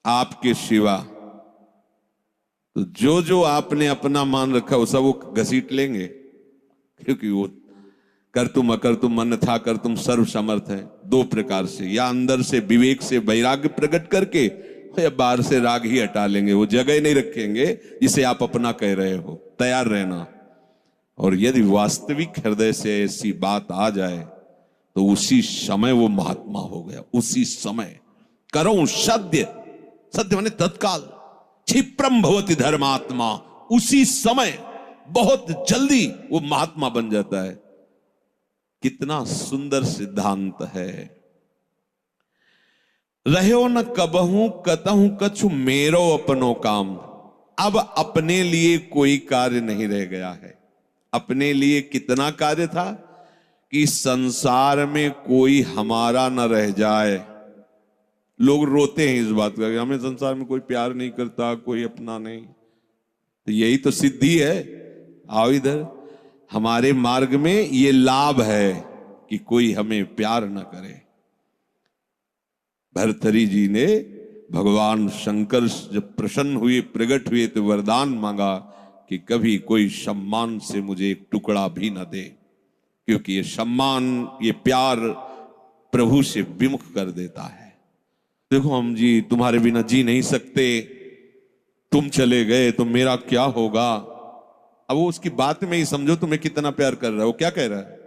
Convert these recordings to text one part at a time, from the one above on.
आपके सिवा। तो जो जो आपने अपना मान रखा वो सब वो घसीट लेंगे, क्योंकि वो कर तुम अकर तुम मन था कर तुम सर्व समर्थ है। दो प्रकार से, या अंदर से विवेक से वैराग्य प्रकट करके, या बाहर से राग ही हटा लेंगे। वो जगह नहीं रखेंगे जिसे आप अपना कह रहे हो। तैयार रहना। और यदि वास्तविक हृदय से ऐसी बात आ जाए तो उसी समय वो महात्मा हो गया। उसी समय करो सद्य, सद्य माने तत्काल, क्षिप्रम भवति धर्मात्मा, उसी समय बहुत जल्दी वो महात्मा बन जाता है। कितना सुंदर सिद्धांत है। रहो न कबहू कतहू कछु मेरो अपनो काम। अब अपने लिए कोई कार्य नहीं रह गया है। अपने लिए कितना कार्य था कि संसार में कोई हमारा न रह जाए। लोग रोते हैं इस बात का कि हमें संसार में कोई प्यार नहीं करता, कोई अपना नहीं। तो यही तो सिद्धि है। आओ इधर, हमारे मार्ग में ये लाभ है कि कोई हमें प्यार न करे। भर्तृहरि जी ने भगवान शंकर जब प्रसन्न हुए, प्रकट हुए, तो वरदान मांगा कि कभी कोई सम्मान से मुझे एक टुकड़ा भी न दे, क्योंकि ये सम्मान, ये प्यार प्रभु से विमुख कर देता है। देखो हम जी तुम्हारे बिना जी नहीं सकते, तुम चले गए तो मेरा क्या होगा। अब वो उसकी बात में ही समझो तुम्हें कितना प्यार कर रहा है। वो क्या कह रहा है?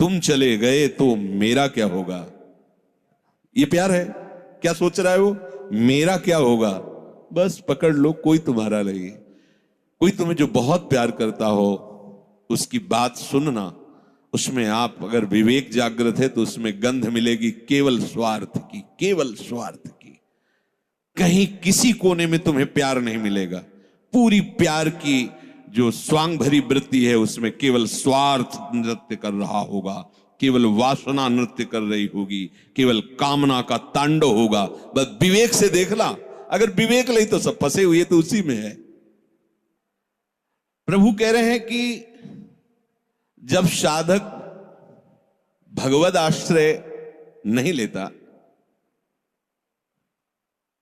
तुम चले गए तो मेरा क्या होगा। ये प्यार है। क्या सोच रहा है वो? मेरा क्या होगा। बस पकड़ लो, कोई तुम्हारा नहीं। कोई तुम्हें जो बहुत प्यार करता हो उसकी बात सुनना, उसमें आप अगर विवेक जागृत है तो उसमें गंध मिलेगी केवल स्वार्थ की, केवल स्वार्थ की। कहीं किसी कोने में तुम्हें प्यार नहीं मिलेगा। पूरी प्यार की जो स्वांग भरी वृत्ति है उसमें केवल स्वार्थ नृत्य कर रहा होगा, केवल वासना नृत्य कर रही होगी, केवल कामना का तांडव होगा। बस विवेक से देखना। अगर विवेक नहीं तो सब फंसे हुए तो उसी में है। प्रभु कह रहे हैं कि जब साधक भगवद आश्रय नहीं लेता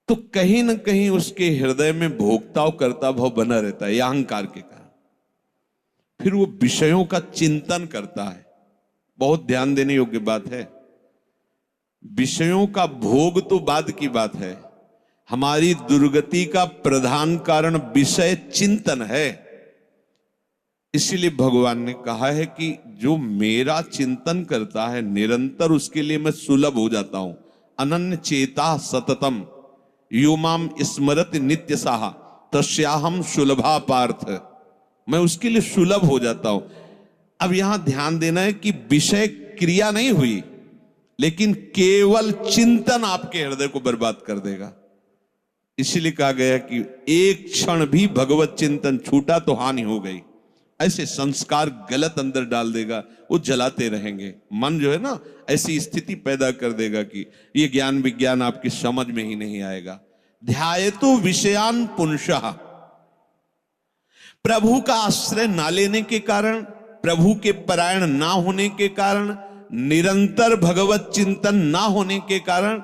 तो कहीं ना कहीं उसके हृदय में भोक्ता करता भाव बना रहता है, अहंकार के कारण। फिर वो विषयों का चिंतन करता है। बहुत ध्यान देने योग्य बात है। विषयों का भोग तो बाद की बात है, हमारी दुर्गति का प्रधान कारण विषय चिंतन है। इसीलिए भगवान ने कहा है कि जो मेरा चिंतन करता है निरंतर, उसके लिए मैं सुलभ हो जाता हूं। अनन्य चेता सततम यो माम स्मरति नित्य साहा तस्याहम सुलभा पार्थ। मैं उसके लिए सुलभ हो जाता हूं। अब यहां ध्यान देना है कि विषय क्रिया नहीं हुई, लेकिन केवल चिंतन आपके हृदय को बर्बाद कर देगा। इसीलिए कहा गया कि एक क्षण भी भगवत चिंतन छूटा तो हानि हो गई। ऐसे संस्कार गलत अंदर डाल देगा, वो जलाते रहेंगे। मन जो है ना, ऐसी स्थिति पैदा कर देगा कि ये ज्ञान विज्ञान आपकी समझ में ही नहीं आएगा। ध्यायतु विषयान पुंसः। प्रभु का आश्रय ना लेने के कारण, प्रभु के परायण ना होने के कारण, निरंतर भगवत चिंतन ना होने के कारण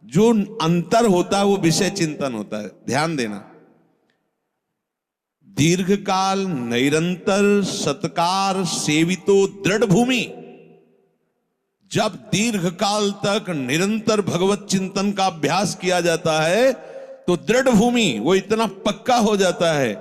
जो अंतर होता है वो विषय चिंतन होता है। ध्यान देना। दीर्घकाल निरंतर सत्कार सेवितो दृढ़ भूमि। जब दीर्घकाल तक निरंतर भगवत चिंतन का अभ्यास किया जाता है तो दृढ़ भूमि वो इतना पक्का हो जाता है